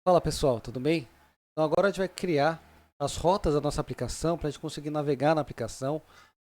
Fala pessoal, tudo bem? Então agora a gente vai criar as rotas da nossa aplicação para a gente conseguir navegar na aplicação.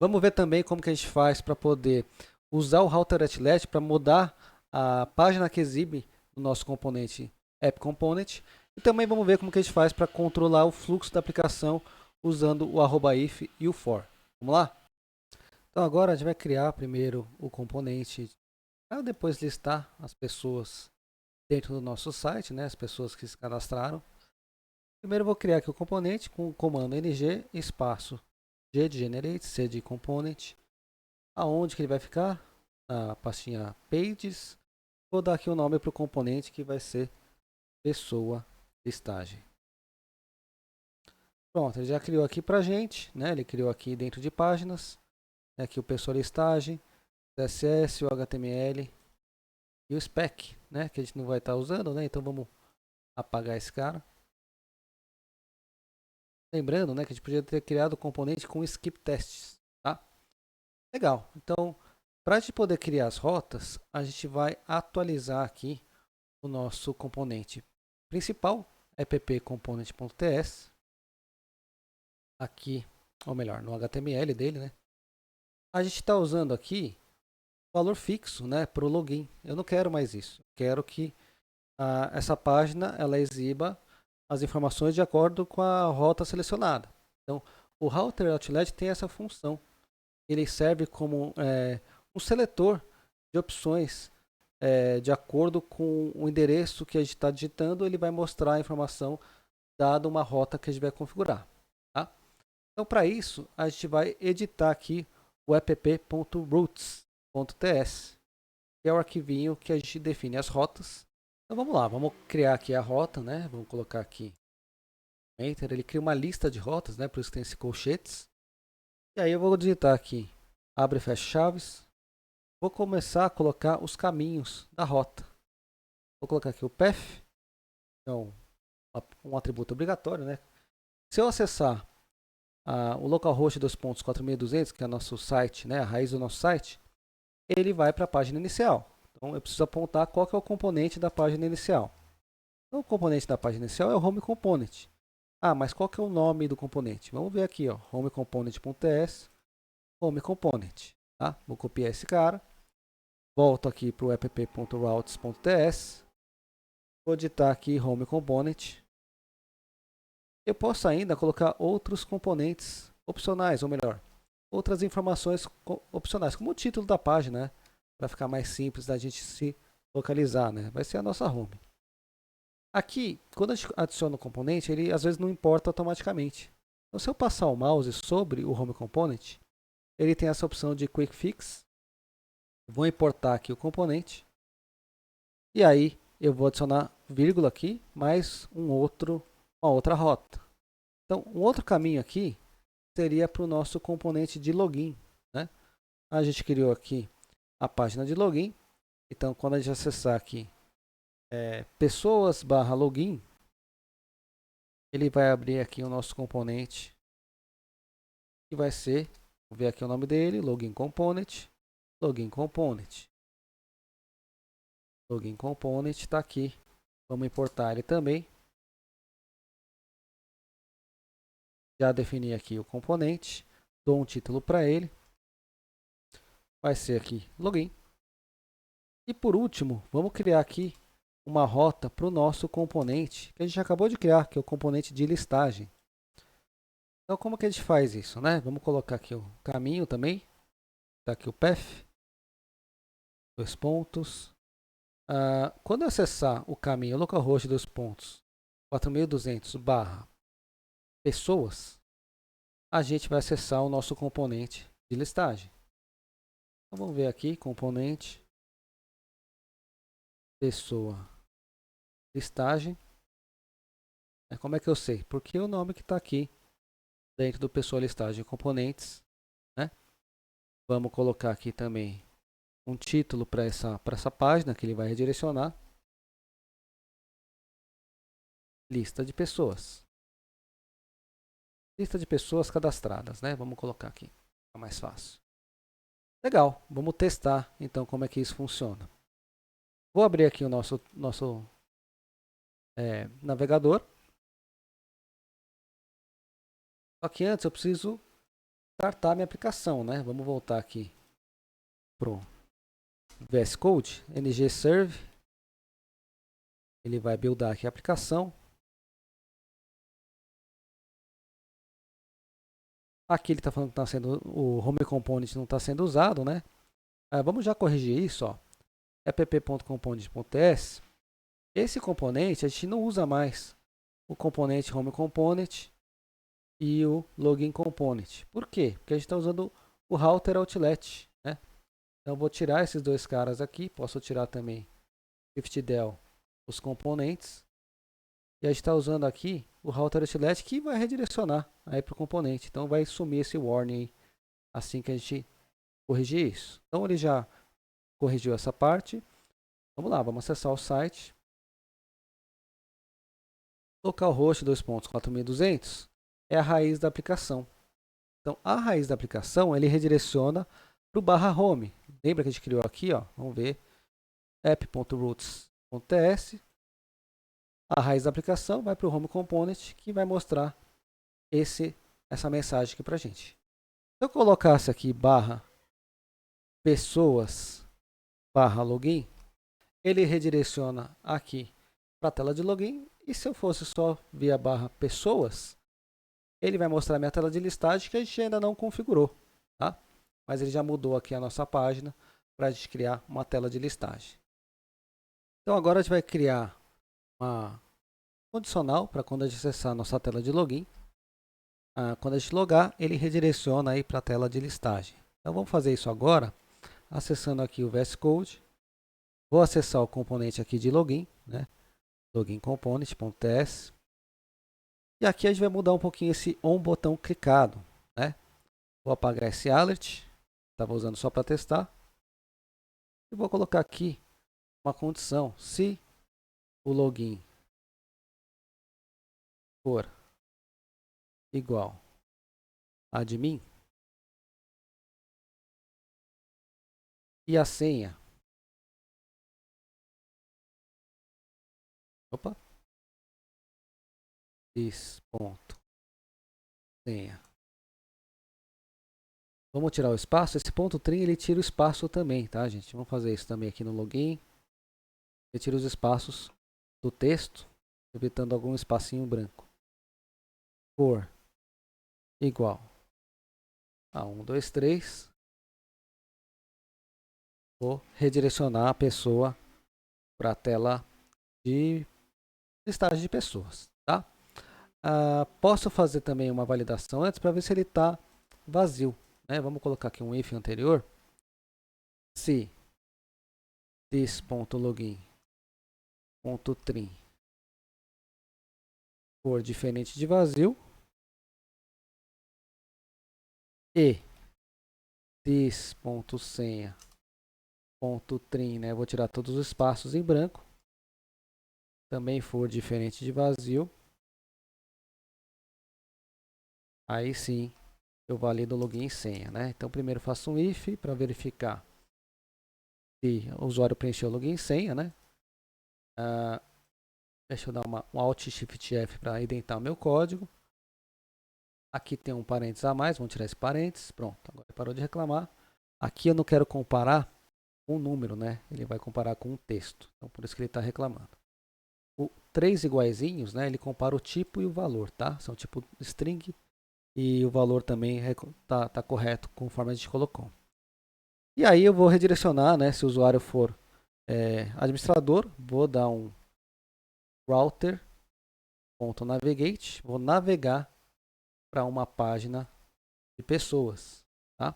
Vamos ver também como que a gente faz para poder usar o Router Outlet para mudar a página que exibe no nosso componente App Component. E também vamos ver como que a gente faz para controlar o fluxo da aplicação usando o @if e o for. Vamos lá? Então agora a gente vai criar primeiro o componente para depois listar as pessoas dentro do nosso site, né, as pessoas que se cadastraram. Primeiro eu vou criar aqui o componente com o comando ng espaço g de generate, c de component. Aonde que ele vai ficar? Na pastinha pages. Vou dar aqui o nome para o componente que vai ser pessoa listagem. Pronto, ele já criou aqui para a gente, né? Ele criou aqui dentro de páginas. Aqui o pessoa listagem, CSS, o HTML e o spec, né? Que a gente não vai estar usando, né? Então vamos apagar esse cara. Lembrando, né, que a gente podia ter criado o componente com skip tests, tá? Legal. Então, para a gente poder criar as rotas, a gente vai atualizar aqui o nosso componente principal, app-component.ts. Aqui, ou melhor, no HTML dele, né? A gente está usando aqui valor fixo, né, para o login. Eu não quero mais isso. Quero que essa página ela exiba as informações de acordo com a rota selecionada. Então, o Router Outlet tem essa função. Ele serve como um seletor de opções de acordo com o endereço que a gente está digitando, ele vai mostrar a informação dada uma rota que a gente vai configurar. Tá? Então, para isso, a gente vai editar aqui o app.routes.ts, que é o arquivinho que a gente define as rotas. Então, vamos lá, vamos criar aqui a rota, né? Vamos colocar aqui Enter, ele cria uma lista de rotas, né? Por isso tem esse colchetes. E aí eu vou digitar aqui, abre e fecha chaves. Vou começar a colocar os caminhos da rota. Vou colocar aqui o path, então um atributo obrigatório, né? Se eu acessar o localhost 2.4200, que é o nosso site, né, a raiz do nosso site, ele vai para a página inicial. Então eu preciso apontar qual que é o componente da página inicial. Então, o componente da página inicial é o home component. Ah, mas qual que é o nome do componente? Vamos ver aqui, ó, homecomponent.ts, home component. Tá? Vou copiar esse cara, volto aqui para o app.routes.ts, vou digitar aqui home component. Eu posso ainda colocar outros componentes opcionais, ou melhor, outras informações opcionais, como o título da página, né? Para ficar mais simples da gente se localizar, né? Vai ser a nossa home. Aqui, quando a gente adiciona o componente, ele às vezes não importa automaticamente. Então, se eu passar o mouse sobre o home component, ele tem essa opção de quick fix. Vou importar aqui o componente. E aí eu vou adicionar vírgula aqui, mais uma outra rota. Então, um outro caminho aqui seria para o nosso componente de login, né? A gente criou aqui a página de login. Então, quando a gente acessar aqui pessoas/login, ele vai abrir aqui o nosso componente, que vai ser, vou ver aqui o nome dele, login component, login component. Login component está aqui. Vamos importar ele também. Já defini aqui o componente, dou um título para ele. Vai ser aqui login. E por último, vamos criar aqui uma rota para o nosso componente que a gente acabou de criar, que é o componente de listagem. Então, como que a gente faz isso, né? Vamos colocar aqui o caminho também. Está aqui o path, dois pontos. Quando eu acessar o caminho localhost 4200 barra pessoas, a gente vai acessar o nosso componente de listagem. Então, vamos ver aqui, componente, pessoa, listagem. Como é que eu sei? Porque o nome que está aqui dentro do pessoa listagem componentes, né? Vamos colocar aqui também um título para essa página que ele vai redirecionar. Lista de pessoas. Lista de pessoas cadastradas, né? Vamos colocar aqui, fica mais fácil. Legal, vamos testar então como é que isso funciona. Vou abrir aqui o nosso navegador. Só que antes eu preciso startar minha aplicação, né? Vamos voltar aqui pro VS Code, ng-serve. Ele vai buildar aqui a aplicação. Aqui ele está falando que tá sendo, o home component não está sendo usado, né? Vamos já corrigir isso, ó. app.component.ts. Esse componente a gente não usa mais. O componente home component e o login component. Por quê? Porque a gente está usando o router outlet, né? Então eu vou tirar esses dois caras aqui. Posso tirar também shift-del os componentes. E a gente está usando aqui o router outlet que vai redirecionar aí para o componente. Então vai sumir esse warning assim que a gente corrigir isso. Então ele já corrigiu essa parte. Vamos lá, vamos acessar o site. Localhost 2.4200 é a raiz da aplicação. Então a raiz da aplicação ele redireciona para o /home. Lembra que a gente criou aqui, ó? Vamos ver app.roots.ts. A raiz da aplicação vai para o home component que vai mostrar essa mensagem aqui para a gente. Se eu colocasse aqui /pessoas/login, ele redireciona aqui para a tela de login. E se eu fosse só via /pessoas, ele vai mostrar a minha tela de listagem que a gente ainda não configurou, tá? Mas ele já mudou aqui a nossa página para a gente criar uma tela de listagem. Então agora a gente vai criar uma condicional para quando a gente acessar a nossa tela de login. Quando a gente logar, ele redireciona aí para a tela de listagem. Então vamos fazer isso agora, acessando aqui o VS Code. Vou acessar o componente aqui de login, né? Login component.ts. E aqui a gente vai mudar um pouquinho esse on botão clicado, né? Vou apagar esse alert, estava usando só para testar. E vou colocar aqui uma condição, se o login for igual a admin e a senha, senha. Vamos tirar o espaço. Esse ponto trim ele tira o espaço também, tá, gente? Vamos fazer isso também aqui no login. Ele tira os espaços do texto, evitando algum espacinho branco. For igual a 1, 2, 3. Vou redirecionar a pessoa para a tela de listagem de pessoas, tá? Posso fazer também uma validação antes para ver se ele está vazio, né? Vamos colocar aqui um if anterior. Se this.login.trim for diferente de vazio e this.senha.trim, né? Vou tirar todos os espaços em branco. Também for diferente de vazio. Aí sim eu valido o login e senha, né? Então primeiro faço um if para verificar se o usuário preencheu o login e senha, né? Deixa eu dar um Alt Shift F para indentar o meu código. Aqui tem um parênteses a mais, vamos tirar esse parênteses. Pronto, agora parou de reclamar. Aqui eu não quero comparar com um número, né? Ele vai comparar com um texto. Então por isso que ele está reclamando. O 3 iguaizinhos, né? Ele compara o tipo e o valor, tá? São tipo string e o valor também tá correto conforme a gente colocou. E aí eu vou redirecionar, né? Se o usuário for administrador, vou dar um router.navigate, vou navegar para uma página de pessoas, tá?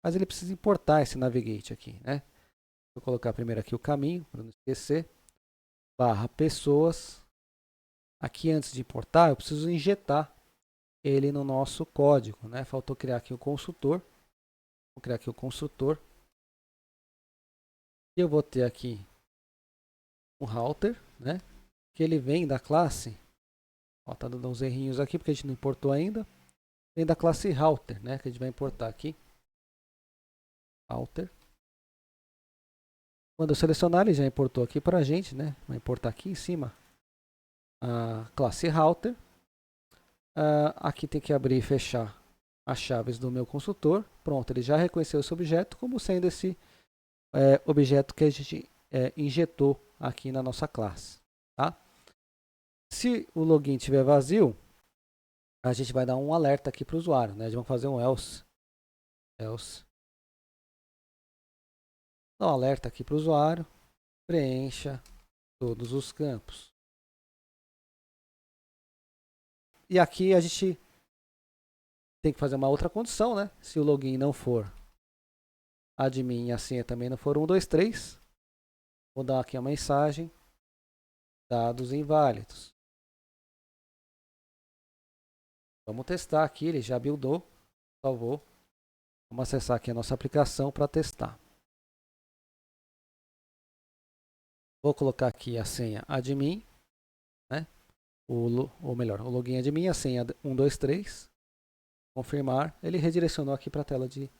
Mas ele precisa importar esse navigate aqui, né? Vou colocar primeiro aqui o caminho, para não esquecer, /pessoas. Aqui antes de importar, eu preciso injetar ele no nosso código, né? Faltou criar aqui o construtor. Vou criar aqui o construtor. E eu vou ter aqui um router, né? Que ele vem da classe, ó, tá dando uns errinhos aqui porque a gente não importou ainda. Vem da classe router, né? Que a gente vai importar aqui. Router. Quando eu selecionar, ele já importou aqui para a gente, né? Vai importar aqui em cima a classe router. Aqui tem que abrir e fechar as chaves do meu consultor. Pronto, ele já reconheceu esse objeto como sendo esse objeto que a gente injetou aqui na nossa classe. Tá? Se o login estiver vazio, a gente vai dar um alerta aqui para o usuário. Né? A gente vai fazer um else. Dá um alerta aqui para o usuário. Preencha todos os campos. E aqui a gente tem que fazer uma outra condição, né? Se o login não for admin e a senha também não for 123, vou dar aqui a mensagem: dados inválidos. Vamos testar aqui, ele já buildou, salvou. Vamos acessar aqui a nossa aplicação para testar. Vou colocar aqui a senha admin, né? Ou melhor, o login admin, a senha 123. Confirmar, ele redirecionou aqui para a tela de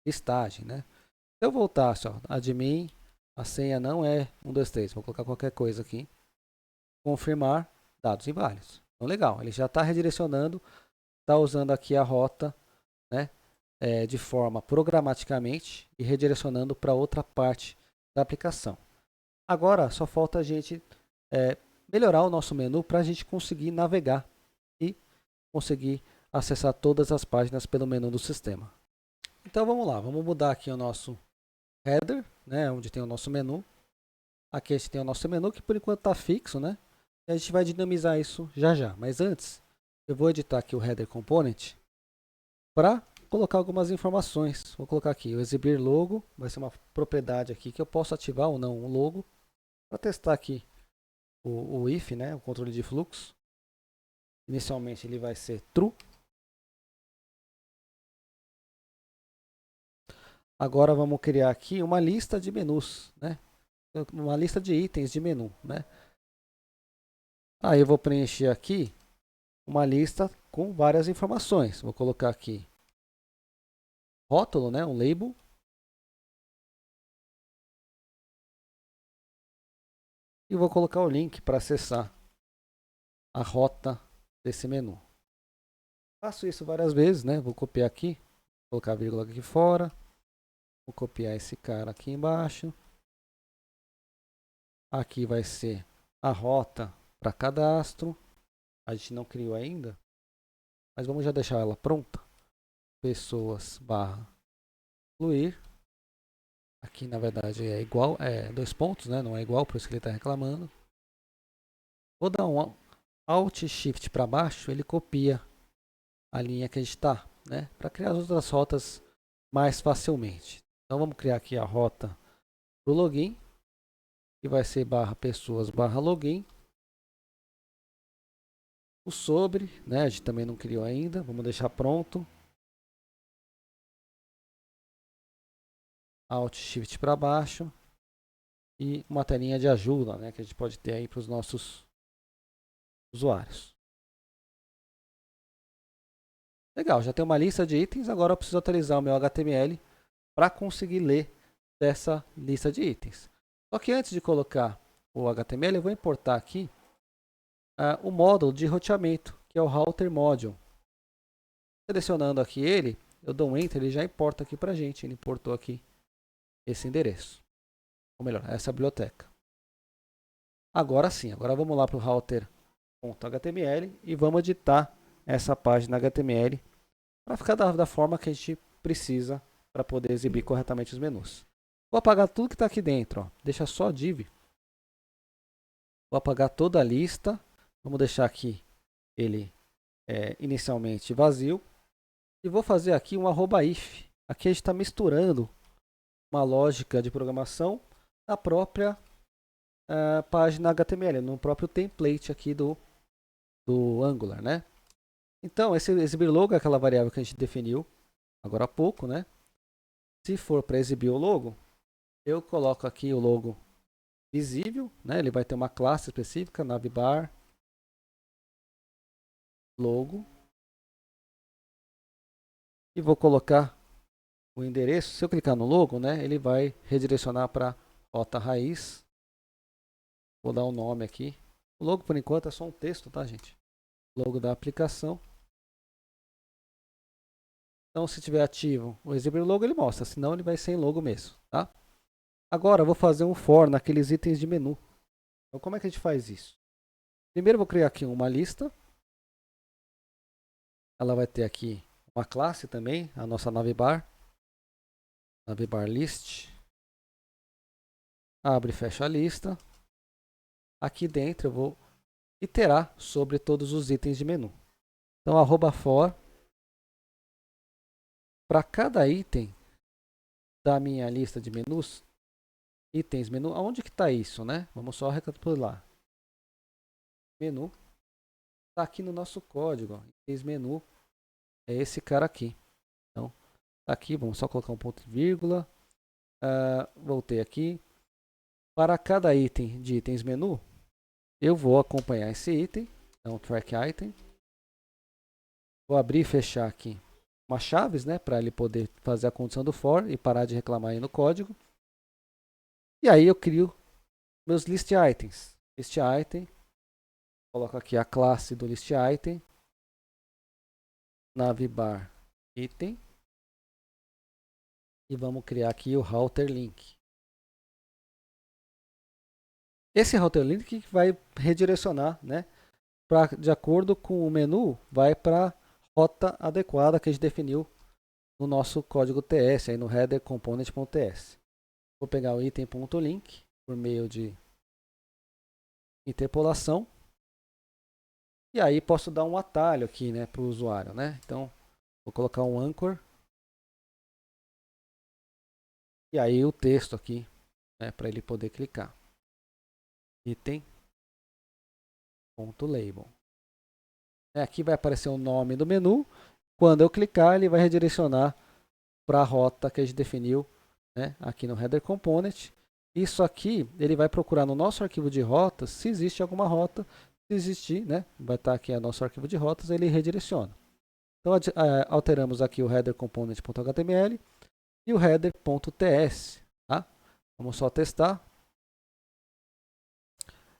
listagem, né? Se eu voltasse, ó, admin, a senha não é 123, vou colocar qualquer coisa aqui. Confirmar, dados inválidos. Então, legal, ele já está redirecionando, está usando aqui a rota, né, de forma programaticamente e redirecionando para outra parte da aplicação. Agora, só falta a gente melhorar o nosso menu para a gente conseguir navegar e conseguir acessar todas as páginas pelo menu do sistema. Então, vamos lá, vamos mudar aqui o nosso header, né, onde tem o nosso menu. Aqui a gente tem o nosso menu que por enquanto está fixo, né? E a gente vai dinamizar isso já já. Mas antes, eu vou editar aqui o header component para colocar algumas informações. Vou colocar aqui o exibir logo, vai ser uma propriedade aqui que eu posso ativar ou não o logo para testar aqui o if, né, o controle de fluxo. Inicialmente ele vai ser true. Agora vamos criar aqui uma lista de menus, né? Uma lista de itens de menu, né? Aí eu vou preencher aqui uma lista com várias informações. Vou colocar aqui rótulo, né, um label. E vou colocar o link para acessar a rota desse menu. Faço isso várias vezes, né? Vou copiar aqui, colocar a vírgula aqui fora. Vou copiar esse cara aqui embaixo. Aqui vai ser a rota para cadastro. A gente não criou ainda, mas vamos já deixar ela pronta. Pessoas barra incluir. Aqui na verdade é igual, dois pontos, né? Não é igual, por isso que ele está reclamando. Vou dar um Alt Shift para baixo, ele copia a linha que a gente está, né? Para criar as outras rotas mais facilmente. Então vamos criar aqui a rota para o login, que vai ser barra pessoas barra login. O sobre, né? A gente também não criou ainda, vamos deixar pronto. Alt Shift para baixo. E uma telinha de ajuda, né? Que a gente pode ter aí para os nossos usuários. Legal, já tem uma lista de itens, agora eu preciso atualizar o meu HTML para conseguir ler dessa lista de itens. Só que antes de colocar o HTML, eu vou importar aqui o módulo de roteamento, que é o Router Module. Selecionando aqui ele, eu dou um Enter, ele já importa aqui para a gente. Ele importou aqui esse endereço. Ou melhor, essa biblioteca. Agora sim, agora vamos lá para o router.html e vamos editar essa página HTML para ficar da forma que a gente precisa para poder exibir corretamente os menus. Vou apagar tudo que está aqui dentro, ó. Deixa só div. Vou apagar toda a lista. Vamos deixar aqui ele inicialmente vazio. E vou fazer aqui um @if. Aqui a gente está misturando uma lógica de programação na própria página HTML, no próprio template aqui do Angular, né? Então, esse exibir logo é aquela variável que a gente definiu agora há pouco, né? Se for para exibir o logo, eu coloco aqui o logo visível, né? Ele vai ter uma classe específica, navbar, logo. E vou colocar o endereço. Se eu clicar no logo, né? Ele vai redirecionar para rota raiz. Vou dar um nome aqui, O logo, por enquanto, é só um texto, tá, gente? Logo da aplicação. Então, se tiver ativo o exibir logo, ele mostra. Senão, ele vai sem logo mesmo, tá? Agora, eu vou fazer um for naqueles itens de menu. Então, como é que a gente faz isso? Primeiro, eu vou criar aqui uma lista. Ela vai ter aqui uma classe também, a nossa navbar. Navbar list. Abre e fecha a lista. Aqui dentro, eu vou iterar sobre todos os itens de menu. Então, @for. Para cada item da minha lista de menus, itens, menu, aonde que está isso, né? Vamos só recapitular. Menu está aqui no nosso código, ó. Itens menu é esse cara aqui. Então, tá aqui, vamos só colocar um ponto e vírgula. Voltei aqui. Para cada item de itens menu, eu vou acompanhar esse item. Então, track item. Vou abrir e fechar aqui umas chaves, né? Para ele poder fazer a condição do for e parar de reclamar aí no código. E aí eu crio meus list items. List item. Coloco aqui a classe do list item. Navbar item. E vamos criar aqui o router link. Esse router link vai redirecionar, né? De acordo com o menu, vai para a rota adequada que a gente definiu no nosso código TS, aí no header component.ts. Vou pegar o item.link por meio de interpolação. E aí posso dar um atalho aqui, né, para o usuário, né? Então, vou colocar um anchor. E aí o texto aqui, né, para ele poder clicar. Item.label. Aqui vai aparecer o nome do menu. Quando eu clicar, ele vai redirecionar para a rota que a gente definiu, né, aqui no header component. Isso aqui, ele vai procurar no nosso arquivo de rotas se existe alguma rota. Se existir, né, vai estar aqui o nosso arquivo de rotas, ele redireciona. Então, alteramos aqui o header component.html e o header.ts. Tá? Vamos só testar.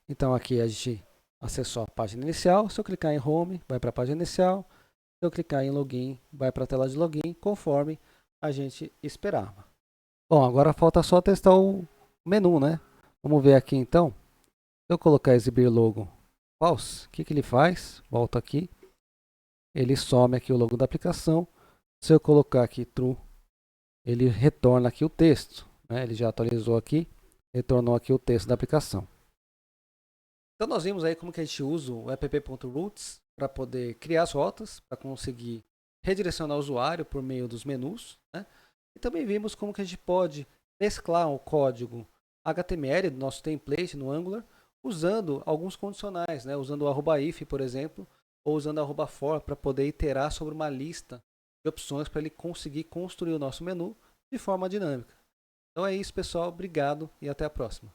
Então, aqui a gente acessou a página inicial. Se eu clicar em Home, vai para a página inicial. Se eu clicar em Login, vai para a tela de login, conforme a gente esperava. Bom, agora falta só testar o menu, né? Vamos ver aqui então. Se eu colocar exibir logo false, o que ele faz? Volta aqui. Ele some aqui o logo da aplicação. Se eu colocar aqui true, ele retorna aqui o texto, né? Ele já atualizou aqui, retornou aqui o texto da aplicação. Então nós vimos aí como que a gente usa o app.routes para poder criar as rotas, para conseguir redirecionar o usuário por meio dos menus, né? E também vimos como que a gente pode mesclar o código HTML do nosso template no Angular, usando alguns condicionais, né? Usando o @if, por exemplo, ou usando o @for para poder iterar sobre uma lista de opções para ele conseguir construir o nosso menu de forma dinâmica. Então é isso, pessoal. Obrigado e até a próxima.